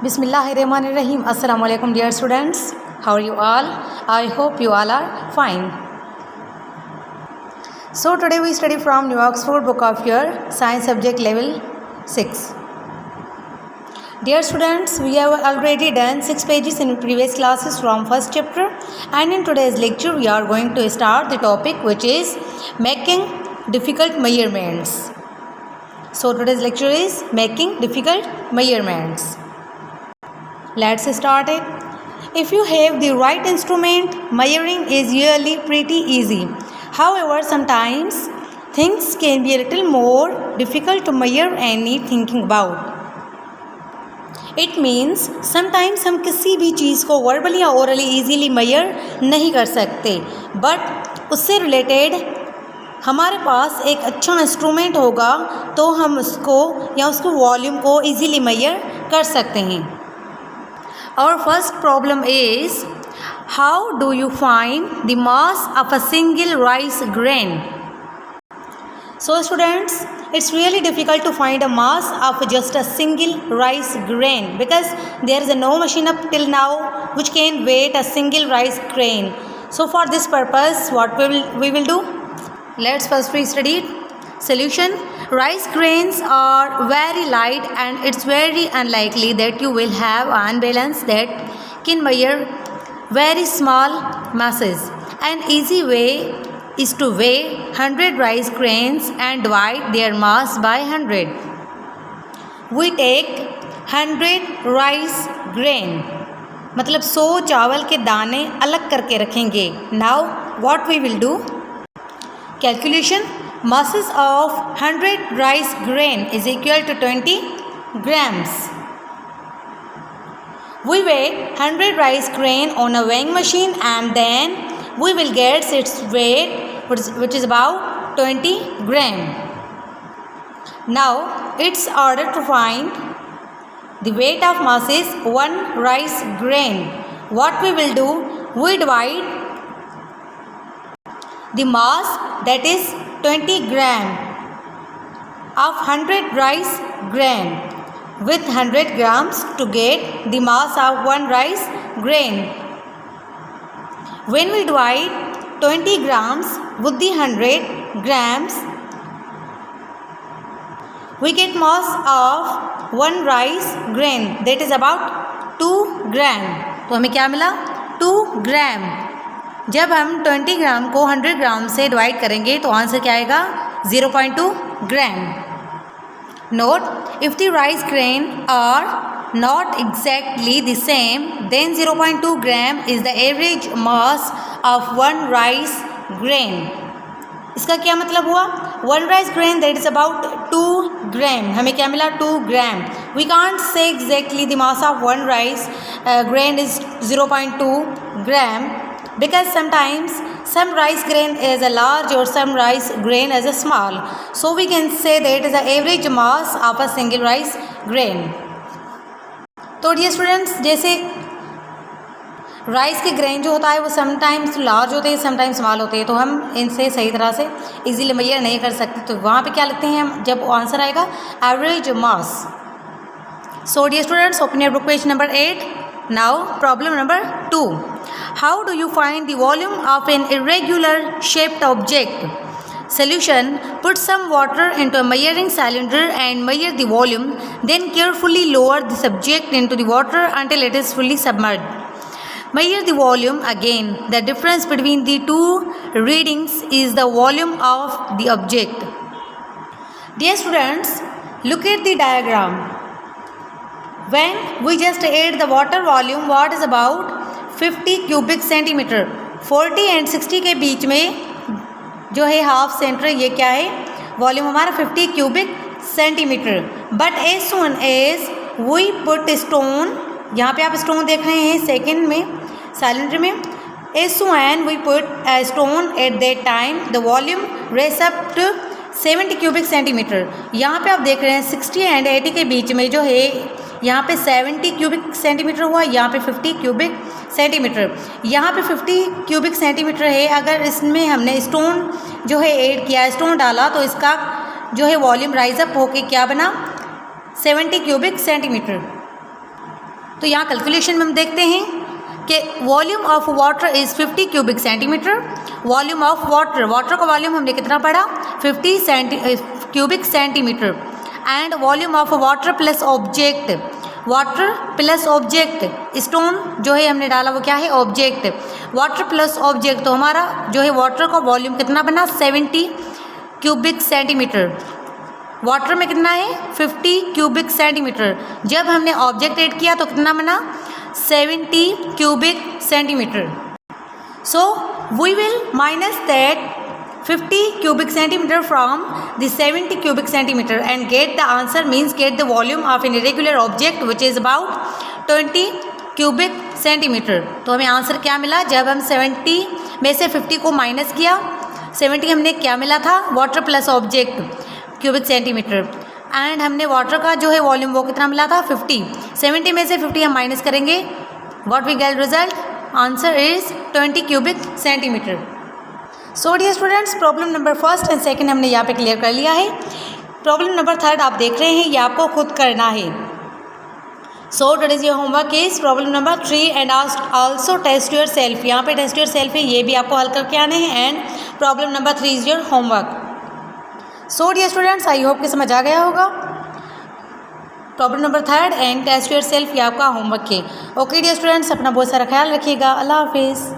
Bismillahirrahmanirrahim. Assalamu alaikum dear students. How are you all? I hope you all are fine. So today we study from New Oxford Book of Year Science Subject Level 6. Dear students, we have already done 6 pages in previous classes from first chapter, and in today's lecture we are going to start the topic which is making difficult measurements. So today's lecture is making difficult measurements. Let's start it. If you have the right instrument, measuring is really pretty easy. However, sometimes things can be a little more difficult to measure and need thinking about. It means sometimes हम किसी भी चीज़ को verbally या orally easily measure नहीं कर सकते, but उससे related हमारे पास एक अच्छा इंस्ट्रूमेंट होगा तो हम उसको या उसके वॉल्यूम को easily measure कर सकते हैं. Our first problem is, how do you find the mass of a single rice grain? So students, it's really difficult to find a mass of just a single rice grain because there is no machine up till now which can weigh a single rice grain. So for this purpose, what we will do? Let's first study it. Solution. Rice grains are very light and it's very unlikely that you will have an balance that can measure very small masses. An easy way is to weigh 100 rice grains and divide their mass by 100. We take 100 rice grain, मतलब 100 चावल के दाने अलग करके रखेंगे. Now what we will do? Calculation. Masses of 100 rice grain is equal to 20 grams. We weigh 100 rice grain on a weighing machine and then we will get its weight which is about 20 gram. Now it's order to find the weight of masses 1 rice grain. What we will do? We divide the mass, that is 20 gram of 100 rice grain with 100 grams to get the mass of 1 rice grain. When we divide 20 grams with the 100 grams, we get mass of 1 rice grain, that is about 2 gram. तो हमें क्या मिला? 2 ग्राम. जब हम 20 ग्राम को 100 ग्राम से divide करेंगे तो आंसर क्या आएगा? 0.2 gram. Note, if the rice grain are not exactly the same then 0.2 gram is the average mass of 1 rice grain. इसका क्या मतलब हुआ? 1 rice grain that is about 2 gram. हमें क्या मिला? 2 gram. We can't say exactly the mass of 1 rice grain is 0.2 gram because sometimes some rice grain is a large or some rice grain is a small. So we can say that it is the average mass of a single rice grain. तो dear students, जैसे rice के grain जो होता है वो sometimes large होते हैं, sometimes small होते हैं, तो हम इनसे सही तरह से इजीली मेजर नहीं कर सकते. तो वहाँ पे क्या लिखते हैं हम जब आंसर आएगा? Average mass. So dear students, open your book page number 8. Now problem number 2. How do you find the volume of an irregular shaped object? Solution. Put some water into a measuring cylinder and measure the volume. Then carefully lower the subject into the water until it is fully submerged. Measure the volume again. The difference between the two readings is the volume of the object. Dear students, look at the diagram. When we just add the water volume, what is about 50 cubic centimeter. 40 and 60 के बीच में जो है half centre, ये क्या है? Volume हमारा 50 cubic centimetre. But as soon as we put stone, यहाँ पे आप स्टोन देख रहे हैं सेकेंड में सिलेंडर में. As soon we put stone at that time the volume raise up to 70 cubic centimetre. यहाँ पे आप देख रहे हैं 60 एंड 80 के बीच में जो है यहाँ पे 70 क्यूबिक सेंटीमीटर हुआ, यहाँ पे 50 क्यूबिक सेंटीमीटर. यहाँ पे 50 क्यूबिक सेंटीमीटर है. अगर इसमें हमने स्टोन जो है ऐड किया, स्टोन डाला, तो इसका जो है वॉल्यूम राइज अप होके क्या बना? 70 क्यूबिक सेंटीमीटर. तो यहाँ कैलकुलेशन में हम देखते हैं कि volume of water is 50 cubic centimetre. Volume of water, water का वॉल्यूम हमने कितना पढ़ा 50 cubic centimetre. And volume of water plus object, water plus object, stone जो है हमने डाला वो क्या है ऑब्जेक्ट, वाटर प्लस ऑब्जेक्ट, तो हमारा जो है वाटर का वॉल्यूम कितना बना 70 क्यूबिक सेंटीमीटर। वाटर में कितना है 50 क्यूबिक सेंटीमीटर। जब हमने ऑब्जेक्ट ऐड किया तो कितना बना 70 cubic centimetre. So we will minus that 50 cubic centimeter from the 70 cubic centimeter and get the answer, means get the volume of an irregular object which is about 20 cubic centimeter। तो हमें answer क्या मिला, जब हम 70 में से 50 को minus किया, 70 हमने क्या मिला था water plus object cubic centimetre, and हमने वाटर का जो है वॉल्यूम वो कितना मिला था 50। 70 में से 50 हम माइनस करेंगे, what we get result, answer is 20 cubic centimetre. So dear students, problem number first and second हमने यहाँ पे क्लियर कर लिया है। प्रॉब्लम नंबर थर्ड आप देख रहे हैं, ये आपको खुद करना है। So that is your homework is problem number 3 and also test yourself. यहाँ पे टेस्ट योर सेल्फ है, ये भी आपको हल करके आने हैं, and problem number 3 is your homework. So dear students, I hope कि समझ आ गया होगा। Problem number third and test yourself ये आपका होमवर्क है। ओके डियर स्टूडेंट्स, अपना बहुत सारा ख्याल रखिएगा। अल्लाह हाफिज़।